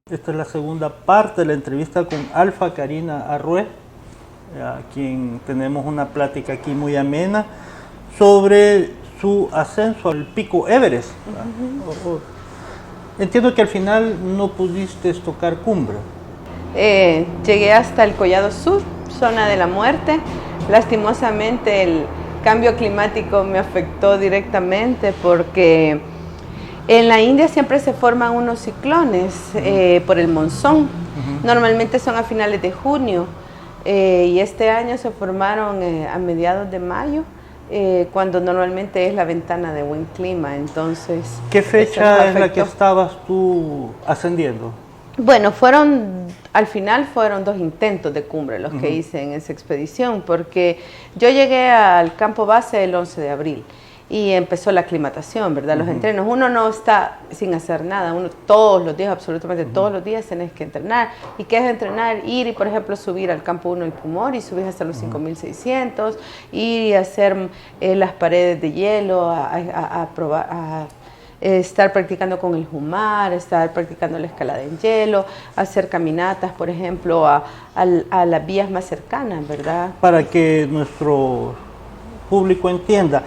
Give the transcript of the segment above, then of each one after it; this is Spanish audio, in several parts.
Esta es la segunda parte de la entrevista con Alfa Karina Arrué, a quien tenemos una plática aquí muy amena sobre su ascenso al pico Everest. Entiendo que al final no pudiste tocar cumbre. Llegué hasta el Collado Sur, zona de la muerte. Lastimosamente el cambio climático me afectó directamente porque en la India siempre se forman unos ciclones por el monzón. Normalmente son a finales de junio y este año se formaron a mediados de mayo, cuando normalmente es la ventana de buen clima. Entonces, ¿qué fecha es la que estabas tú ascendiendo? Bueno, al final fueron 2 intentos de cumbre los que hice en esa expedición, porque yo llegué al campo base el 11 de abril y empezó la aclimatación, ¿verdad? Los entrenos. Uno no está sin hacer nada, uno todos los días, absolutamente todos los días tenés que entrenar. ¿Y qué es entrenar? Ir y, por ejemplo, subir al campo 1 el Pumori, subir hasta los 5600, ir y hacer las paredes de hielo, a probar, estar practicando con el Jumar, estar practicando la escalada en hielo, hacer caminatas, por ejemplo, a las vías más cercanas, ¿verdad? Para que nuestro público entienda,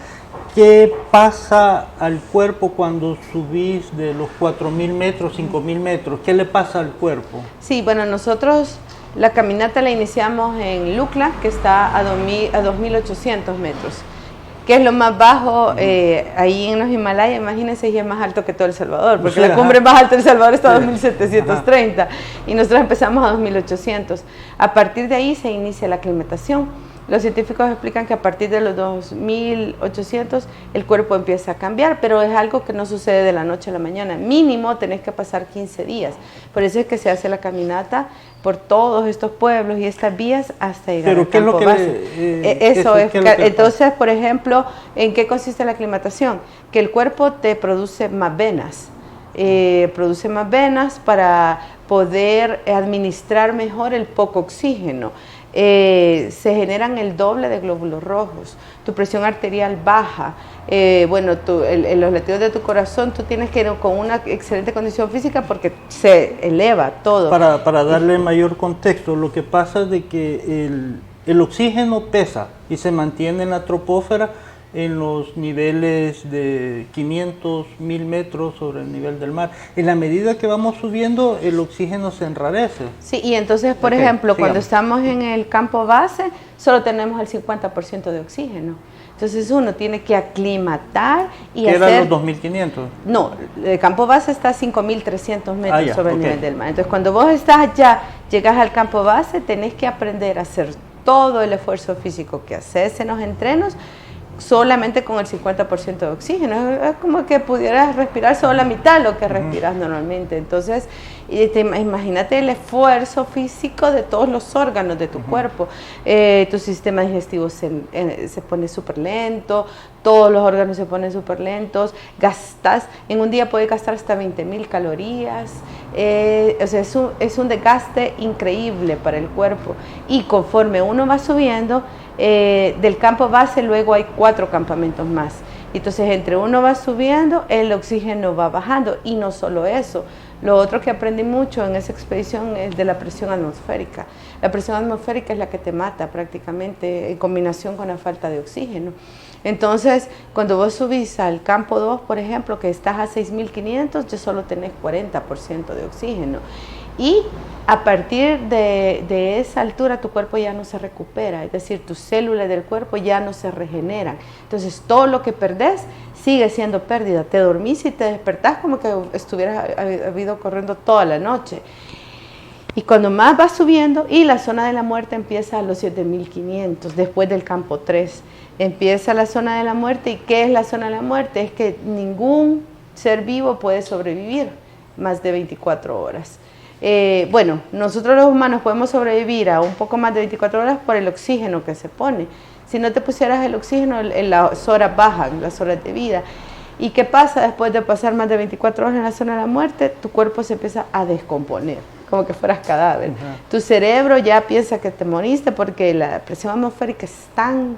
¿qué pasa al cuerpo cuando subís de los 4000 metros, 5000 metros? ¿Qué le pasa al cuerpo? Sí, bueno, nosotros la caminata la iniciamos en Lukla, que está a 2800 metros. Que es lo más bajo ahí en los Himalayas, imagínense, y es más alto que todo El Salvador, porque la cumbre más alta de El Salvador está a 2730 y nosotros empezamos a 2800. A partir de ahí se inicia la aclimatación. Los científicos explican que a partir de los 2800 el cuerpo empieza a cambiar, pero es algo que no sucede de la noche a la mañana. Mínimo tenés que pasar 15 días. Por eso es que se hace la caminata por todos estos pueblos y estas vías hasta llegar al campo base. Entonces, por ejemplo, ¿en qué consiste la aclimatación? Que el cuerpo te produce más venas. Produce más venas para poder administrar mejor el poco oxígeno. Se generan el doble de glóbulos rojos, tu presión arterial baja, los latidos de tu corazón, tú tienes que ir con una excelente condición física porque se eleva todo. Para darle mayor contexto, lo que pasa es de que el oxígeno pesa y se mantiene en la troposfera en los niveles de 500, 1000 metros sobre el nivel del mar. En la medida que vamos subiendo, el oxígeno se enrarece. Sí, y entonces, por ejemplo, cuando estamos en el campo base, solo tenemos el 50% de oxígeno. Entonces uno tiene que aclimatar y hacer... ¿Qué eran los 2500? No, el campo base está a 5300 metros sobre el nivel del mar. Entonces cuando vos estás ya, llegas al campo base, tenés que aprender a hacer todo el esfuerzo físico que haces en los entrenos, solamente con el 50% de oxígeno. Es como que pudieras respirar solo la mitad de lo que respiras normalmente. Entonces, imagínate el esfuerzo físico de todos los órganos de tu cuerpo. Tu sistema digestivo se pone súper lento, todos los órganos se ponen súper lentos, gastas, en un día puedes gastar hasta 20.000 calorías, o sea, es un desgaste increíble para el cuerpo. Y conforme uno va subiendo, del campo base luego hay 4 campamentos más. Entonces entre uno va subiendo, el oxígeno va bajando. Y no solo eso, lo otro que aprendí mucho en esa expedición es de la presión atmosférica. La presión atmosférica es la que te mata prácticamente en combinación con la falta de oxígeno. Entonces, cuando vos subís al campo 2, por ejemplo, que estás a 6500, ya solo tenés 40% de oxígeno. Y a partir de esa altura tu cuerpo ya no se recupera, es decir, tus células del cuerpo ya no se regeneran. Entonces todo lo que perdés sigue siendo pérdida. Te dormís y te despertás como que estuvieras habido corriendo toda la noche. Y cuando más vas subiendo, y la zona de la muerte empieza a los 7500, después del campo 3. Empieza la zona de la muerte. ¿Y qué es la zona de la muerte? Es que ningún ser vivo puede sobrevivir más de 24 horas. Bueno, nosotros los humanos podemos sobrevivir a un poco más de 24 horas por el oxígeno que se pone. Si no te pusieras el oxígeno, las horas bajan, las horas de vida. ¿Y qué pasa después de pasar más de 24 horas en la zona de la muerte? Tu cuerpo se empieza a descomponer, como que fueras cadáver. Tu cerebro ya piensa que te moriste porque la presión atmosférica es tan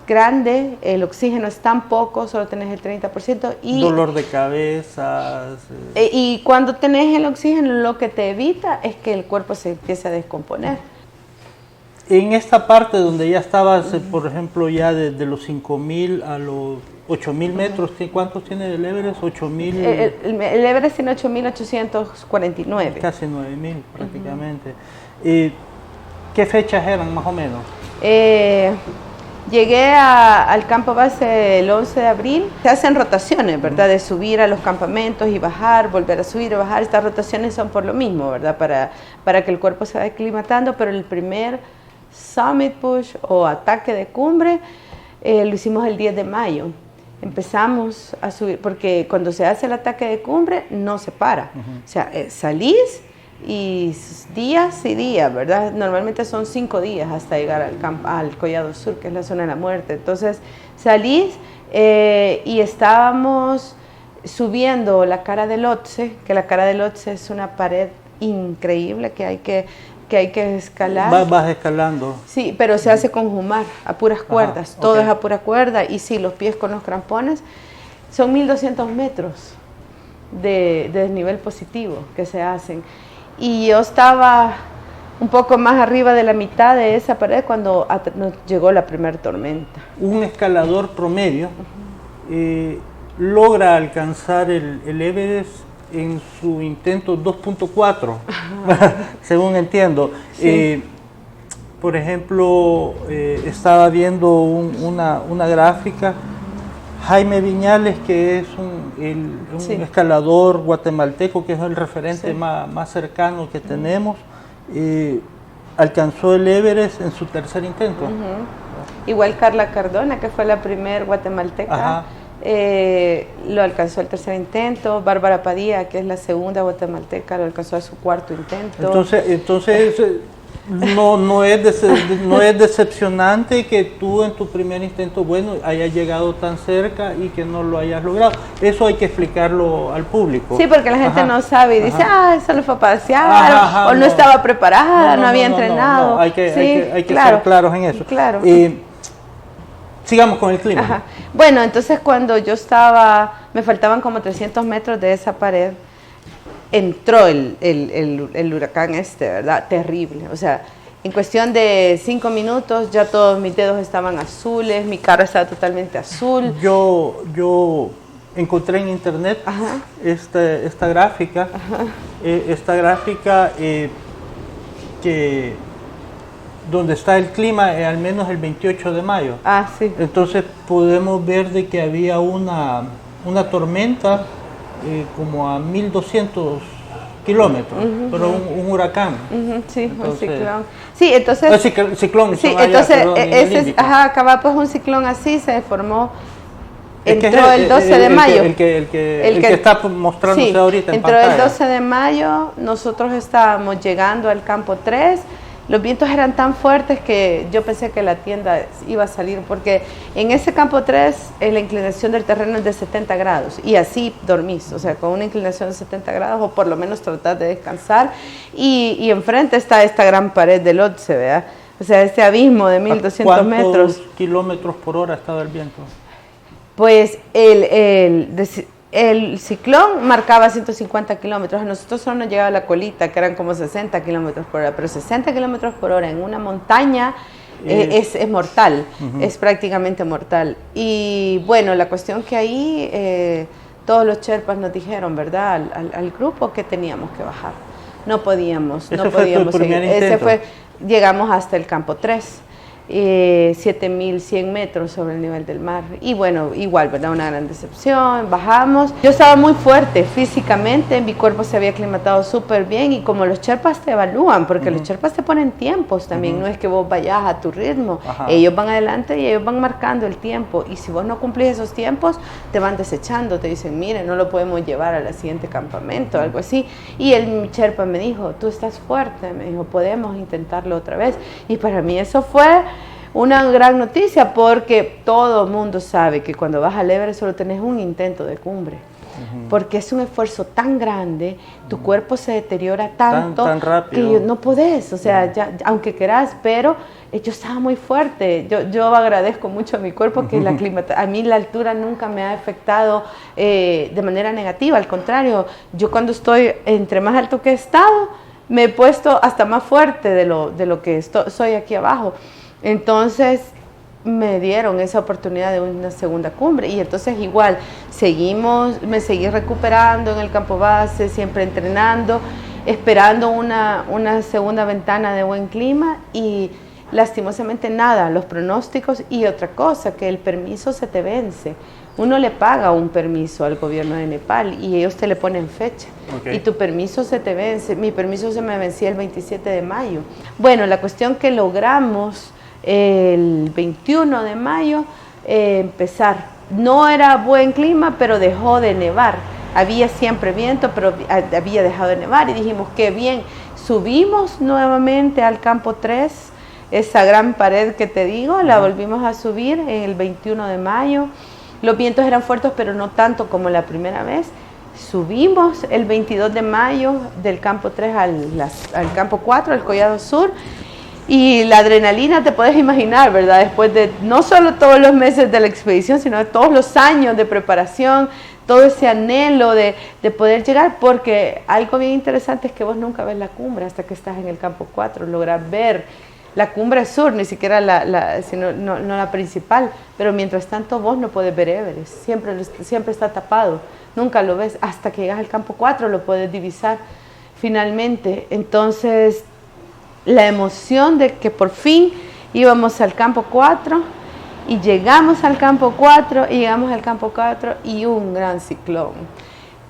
grande, el oxígeno es tan poco, solo tenés el 30%. Y dolor de cabeza. Y cuando tenés el oxígeno, lo que te evita es que el cuerpo se empiece a descomponer. En esta parte donde ya estabas, por ejemplo, ya desde los 5.000 a los 8.000 metros, ¿cuántos tiene el Everest? 8.000. El Everest tiene 8.849. Casi 9.000 prácticamente. ¿Qué fechas eran más o menos? Llegué al campo base el 11 de abril. Se hacen rotaciones, ¿verdad? De subir a los campamentos y bajar, volver a subir y bajar. Estas rotaciones son por lo mismo, ¿verdad? Para que el cuerpo se vaya aclimatando, pero el primer Summit Push o ataque de cumbre lo hicimos el 10 de mayo. Empezamos a subir, porque cuando se hace el ataque de cumbre no se para. O sea, salís y días y días, ¿verdad? Normalmente son 5 días hasta llegar al Collado Sur, que es la zona de la muerte. Entonces salís y estábamos subiendo la cara del Lhotse, que la cara del Lhotse es una pared increíble que hay que escalar. Vas escalando. Sí, pero se hace con jumar, a puras cuerdas. Todo es a pura cuerda y sí, los pies con los crampones. Son 1.200 metros de desnivel positivo que se hacen. Y yo estaba un poco más arriba de la mitad de esa pared cuando nos llegó la primera tormenta. Un escalador promedio logra alcanzar el Everest en su intento 2.4, según entiendo. Sí. Por ejemplo, estaba viendo una gráfica. Jaime Viñales, que es un escalador guatemalteco, que es el referente más cercano que tenemos, alcanzó el Everest en su tercer intento. Igual Carla Cardona, que fue la primer guatemalteca, lo alcanzó el tercer intento. Bárbara Padilla, que es la segunda guatemalteca, lo alcanzó a su cuarto intento. Entonces no es decepcionante que tú en tu primer intento, bueno, hayas llegado tan cerca y que no lo hayas logrado. Eso hay que explicarlo al público. Sí, porque la gente no sabe y dice, eso lo fue a pasear, o no estaba preparada, no había entrenado. Hay que ser claros en eso. Claro. Sigamos con el clima. Bueno, entonces cuando yo me faltaban como 300 metros de esa pared, entró el huracán ¿verdad? Terrible. O sea, en cuestión de 5 minutos ya todos mis dedos estaban azules, mi cara estaba totalmente azul. Yo encontré en internet esta gráfica, que donde está el clima, al menos el 28 de mayo. Sí. Entonces podemos ver de que había una tormenta como a 1.200 kilómetros, pero un huracán. Sí, entonces, un ciclón. Sí, entonces... ciclón. Sí, entonces, acaba pues un ciclón así, se formó, entró el 12 de mayo. El que está mostrándose ahorita en entró pantalla. El 12 de mayo, nosotros estábamos llegando al campo 3, los vientos eran tan fuertes que yo pensé que la tienda iba a salir, porque en ese campo 3 la inclinación del terreno es de 70 grados y así dormís, o sea, con una inclinación de 70 grados o por lo menos tratar de descansar y enfrente está esta gran pared del Lhotse, ¿verdad? O sea, este abismo de 1.200 metros. ¿Cuántos kilómetros por hora estaba el viento? Pues el ciclón marcaba 150 kilómetros, a nosotros solo nos llegaba la colita, que eran como 60 kilómetros por hora, pero 60 kilómetros por hora en una montaña es mortal, es prácticamente mortal. Y bueno, la cuestión que ahí todos los sherpas nos dijeron, ¿verdad?, al grupo que teníamos que bajar. No podíamos seguir. Llegamos hasta el campo 3. 7.100 metros sobre el nivel del mar y bueno, igual, ¿verdad? Una gran decepción, bajamos. Yo estaba muy fuerte físicamente, mi cuerpo se había aclimatado súper bien y como los sherpas te evalúan, porque los sherpas te ponen tiempos también, no es que vos vayas a tu ritmo, ellos van adelante y ellos van marcando el tiempo y si vos no cumplís esos tiempos te van desechando, te dicen, mire, no lo podemos llevar al siguiente campamento, algo así. Y el sherpa me dijo, tú estás fuerte, me dijo, podemos intentarlo otra vez. Y para mí eso fue una gran noticia porque todo el mundo sabe que cuando vas al Everest solo tenés un intento de cumbre. porque es un esfuerzo tan grande, tu cuerpo se deteriora tanto tan rápido. que no podés, o sea, ya, aunque querás, pero yo estaba muy fuerte. Yo agradezco mucho a mi cuerpo que a mí la altura nunca me ha afectado de manera negativa, al contrario, yo cuando estoy entre más alto que he estado, me he puesto hasta más fuerte de lo que soy aquí abajo. Entonces me dieron esa oportunidad de una segunda cumbre y entonces igual me seguí recuperando en el campo base, siempre entrenando, esperando una segunda ventana de buen clima y lastimosamente nada, los pronósticos y otra cosa, que el permiso se te vence. Uno le paga un permiso al gobierno de Nepal y ellos te le ponen fecha. Y tu permiso se te vence. Mi permiso se me vencía el 27 de mayo. Bueno, la cuestión que logramos el 21 de mayo empezar. No era buen clima, pero dejó de nevar. Había siempre viento, pero había dejado de nevar y dijimos, qué bien. Subimos nuevamente al campo 3, esa gran pared que te digo, la volvimos a subir el 21 de mayo. Los vientos eran fuertes, pero no tanto como la primera vez. Subimos el 22 de mayo del campo 3 al campo 4, al Collado Sur. Y la adrenalina te puedes imaginar, ¿verdad? Después de no solo todos los meses de la expedición, sino de todos los años de preparación, todo ese anhelo de poder llegar, porque algo bien interesante es que vos nunca ves la cumbre hasta que estás en el campo 4, logras ver la cumbre sur, ni siquiera no la principal, pero mientras tanto vos no puedes ver Everest, siempre está tapado, nunca lo ves, hasta que llegas al campo 4 lo puedes divisar finalmente. Entonces la emoción de que por fin íbamos al campo 4 y llegamos al campo 4 y un gran ciclón.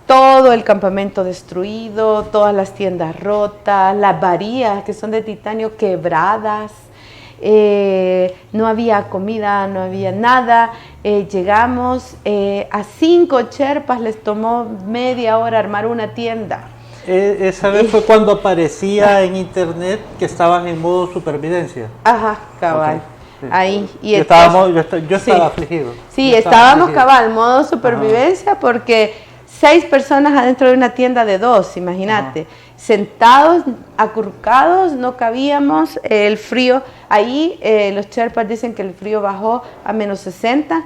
Todo el campamento destruido, todas las tiendas rotas, las varillas que son de titanio quebradas, no había comida, no había nada. Llegamos, a 5 sherpas les tomó media hora armar una tienda. Esa vez fue cuando aparecía en internet que estaban en modo supervivencia. Ajá, cabal. Sí. Ahí. Y yo estaba afligido. Sí, estábamos cabal, modo supervivencia, porque 6 personas adentro de una tienda de 2, imagínate, sentados, acurrucados, no cabíamos, el frío, ahí los sherpas dicen que el frío bajó a menos 60,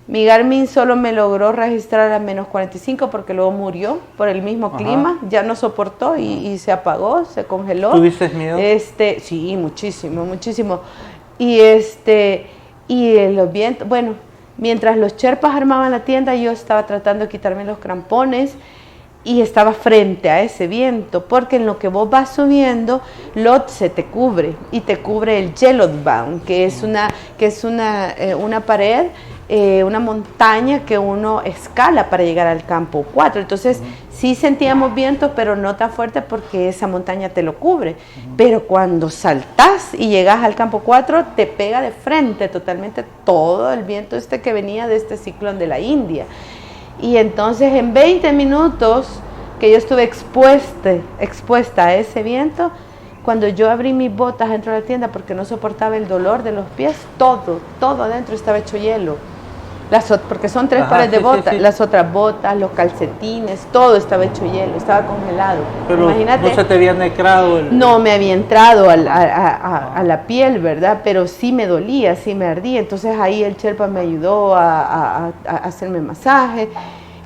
mi Garmin solo me logró registrar a menos 45 porque luego murió por el mismo clima, ya no soportó y se apagó, se congeló. ¿Tuviste miedo? Sí, muchísimo, muchísimo. Y los vientos, bueno, mientras los sherpas armaban la tienda, yo estaba tratando de quitarme los crampones y estaba frente a ese viento, porque en lo que vos vas subiendo, se te cubre, y te cubre el Gelotbahn, que es una pared, una montaña que uno escala para llegar al campo 4. Entonces, sí sentíamos vientos, pero no tan fuerte porque esa montaña te lo cubre. Pero cuando saltás y llegas al campo 4, te pega de frente totalmente todo el viento que venía de este ciclón de la India. Y entonces en 20 minutos que yo estuve expuesta a ese viento, cuando yo abrí mis botas dentro de la tienda porque no soportaba el dolor de los pies, todo adentro estaba hecho hielo. Porque son 3 pares de botas, las otras botas, los calcetines, todo estaba hecho hielo, estaba congelado. Pero imagínate, ¿no se te había necrado? No me había entrado a la piel, ¿verdad? Pero sí me dolía, sí me ardía. Entonces ahí el sherpa me ayudó a hacerme masaje.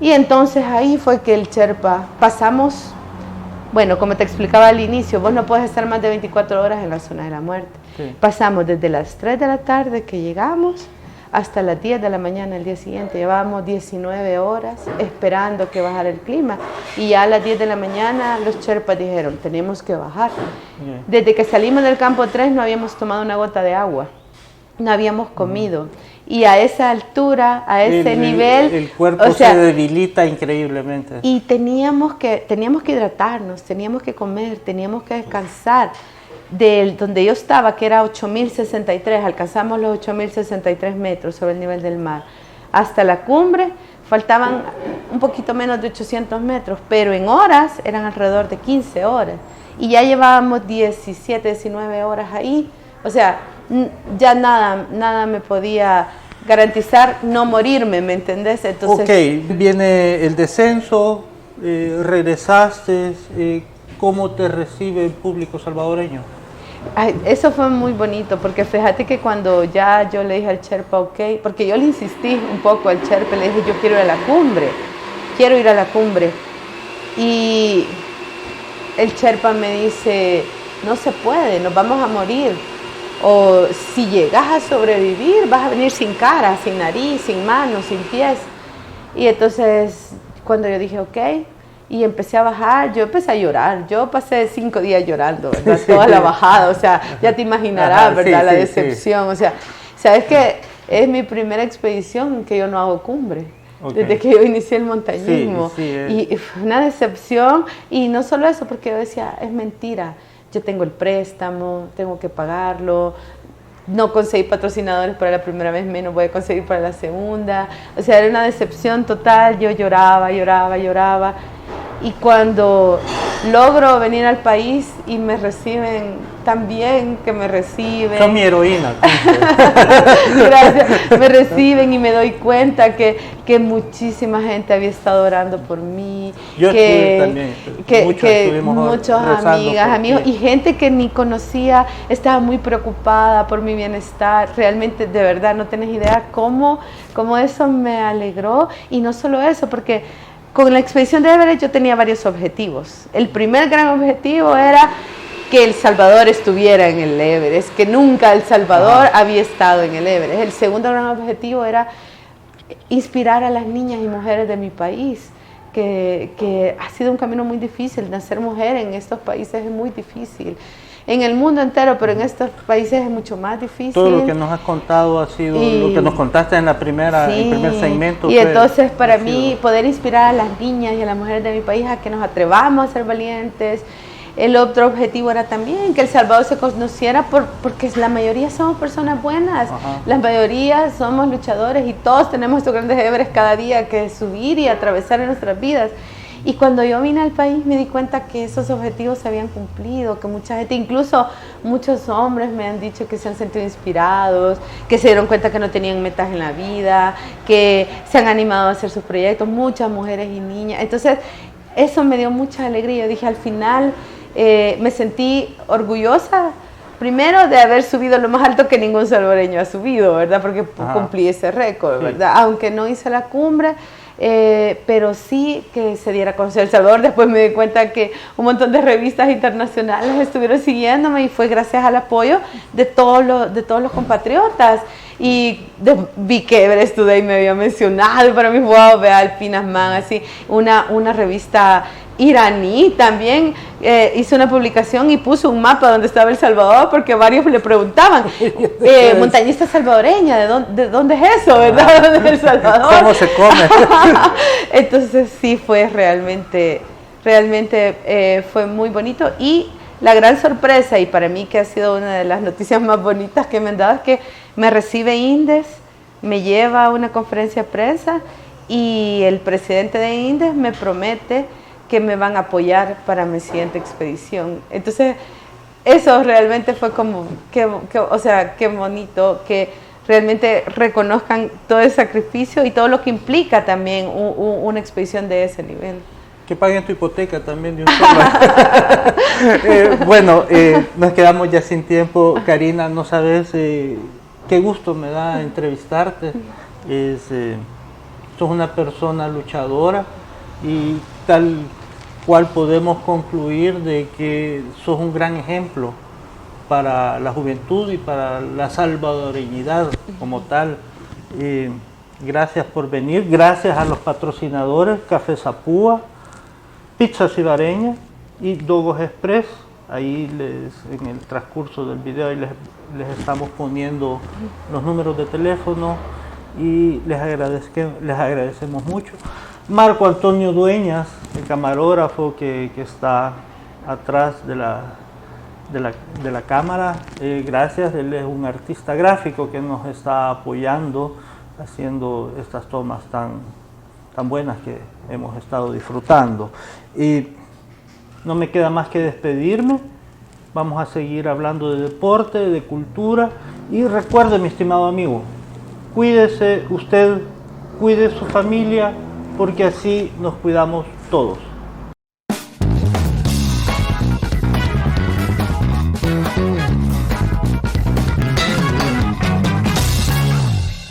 Y entonces ahí fue que el sherpa pasamos, bueno, como te explicaba al inicio, vos no puedes estar más de 24 horas en la zona de la muerte. Sí. Pasamos desde las 3 de la tarde que llegamos hasta las 10 de la mañana el día siguiente. Llevábamos 19 horas esperando que bajara el clima. Y ya a las 10 de la mañana los sherpas dijeron, tenemos que bajar. Desde que salimos del campo 3 no habíamos tomado una gota de agua, no habíamos comido. Y a esa altura, a ese nivel... El cuerpo se debilita increíblemente. Y teníamos que hidratarnos, teníamos que comer, teníamos que descansar. Donde yo estaba, que era 8.063, alcanzamos los 8.063 metros sobre el nivel del mar. Hasta la cumbre faltaban un poquito menos de 800 metros, pero en horas eran alrededor de 15 horas. Y ya llevábamos 17, 19 horas ahí. O sea, ya nada me podía garantizar no morirme, ¿me entendés? Entonces, ok, viene el descenso, regresaste, ¿cómo te recibe el público salvadoreño? ay, eso fue muy bonito, porque fíjate que cuando ya yo le dije al Sherpa, ok, porque yo le insistí un poco al Sherpa, le dije, yo quiero ir a la cumbre, quiero ir a la cumbre. Y el Sherpa me dice, no se puede, nos vamos a morir. O si llegas a sobrevivir, vas a venir sin cara, sin nariz, sin manos, sin pies. Y entonces, cuando yo dije, ok, y empecé a bajar, yo empecé a llorar. Yo pasé 5 días llorando, ¿verdad? Toda la bajada, o sea, ya te imaginarás, ¿verdad? Sí, la decepción, o sea, sabes que es mi primera expedición en que yo no hago cumbre. Okay. Desde que yo inicié el montañismo. Y fue una decepción, y no solo eso, porque yo decía, es mentira, yo tengo el préstamo, tengo que pagarlo, no conseguí patrocinadores para la primera vez, menos voy a conseguir para la segunda. O sea, era una decepción total, yo lloraba, lloraba, lloraba. Y cuando logro venir al país y me reciben tan bien, que me reciben... Son mi heroína. Gracias. Me reciben y me doy cuenta que muchísima gente había estado orando por mí. Yo estuve también. Muchos amigas, amigos y gente que ni conocía estaba muy preocupada por mi bienestar. Realmente, de verdad, no tenés idea cómo eso me alegró. Y no solo eso, porque... con la expedición de Everest yo tenía varios objetivos. El primer gran objetivo era que El Salvador estuviera en el Everest, que nunca El Salvador había estado en el Everest. El segundo gran objetivo era inspirar a las niñas y mujeres de mi país, que ha sido un camino muy difícil. Nacer mujer en estos países es muy difícil. En el mundo entero, pero en estos países es mucho más difícil. Todo lo que nos has contado ha sido lo que nos contaste en el primer segmento. Y entonces para mí poder inspirar a las niñas y a las mujeres de mi país a que nos atrevamos a ser valientes. El otro objetivo era también que El Salvador se conociera porque la mayoría somos personas buenas. La mayoría somos luchadores y todos tenemos estos grandes Everest cada día que subir y atravesar en nuestras vidas. Y cuando yo vine al país me di cuenta que esos objetivos se habían cumplido, que mucha gente, incluso muchos hombres me han dicho que se han sentido inspirados, que se dieron cuenta que no tenían metas en la vida, que se han animado a hacer sus proyectos, muchas mujeres y niñas. Entonces eso me dio mucha alegría. Yo dije, al final me sentí orgullosa, primero de haber subido lo más alto que ningún salvadoreño ha subido, ¿verdad? Porque cumplí ese récord, ¿verdad? Aunque no hice la cumbre, pero sí que se diera a conocer El Salvador. Después me di cuenta que un montón de revistas internacionales estuvieron siguiéndome y fue gracias al apoyo de todos los compatriotas. Y vi que Everest Today me había mencionado, y para mí, wow, vea Alpinas Man, así, una revista iraní también hizo una publicación y puso un mapa donde estaba El Salvador, porque varios le preguntaban, montañista salvadoreña, ¿de dónde es eso, verdad? ¿Dónde es El Salvador? ¿Cómo se come? Entonces sí, fue realmente fue muy bonito. Y la gran sorpresa, y para mí que ha sido una de las noticias más bonitas que me han dado, es que me recibe INDES, me lleva a una conferencia de prensa y el presidente de INDES me promete que me van a apoyar para mi siguiente expedición. Entonces, eso realmente fue como, o sea, qué bonito que realmente reconozcan todo el sacrificio y todo lo que implica también una expedición de ese nivel. Que paguen tu hipoteca también de un solo. Bueno, nos quedamos ya sin tiempo. Karina, no sabes qué gusto me da entrevistarte. Sos una persona luchadora y tal cual podemos concluir de que sos un gran ejemplo para la juventud y para la salvadoreñidad como tal. Gracias por venir, gracias a los patrocinadores Café Zapúa, Pizza Cibareña y Dogos Express. Ahí en el transcurso del video ahí les estamos poniendo los números de teléfono y les agradecemos mucho. Marco Antonio Dueñas, el camarógrafo que está atrás de la cámara, gracias, él es un artista gráfico que nos está apoyando haciendo estas tomas tan buenas que hemos estado disfrutando. Y no me queda más que despedirme. Vamos a seguir hablando de deporte, de cultura y recuerde, mi estimado amigo, cuídese usted, cuide su familia, porque así nos cuidamos todos.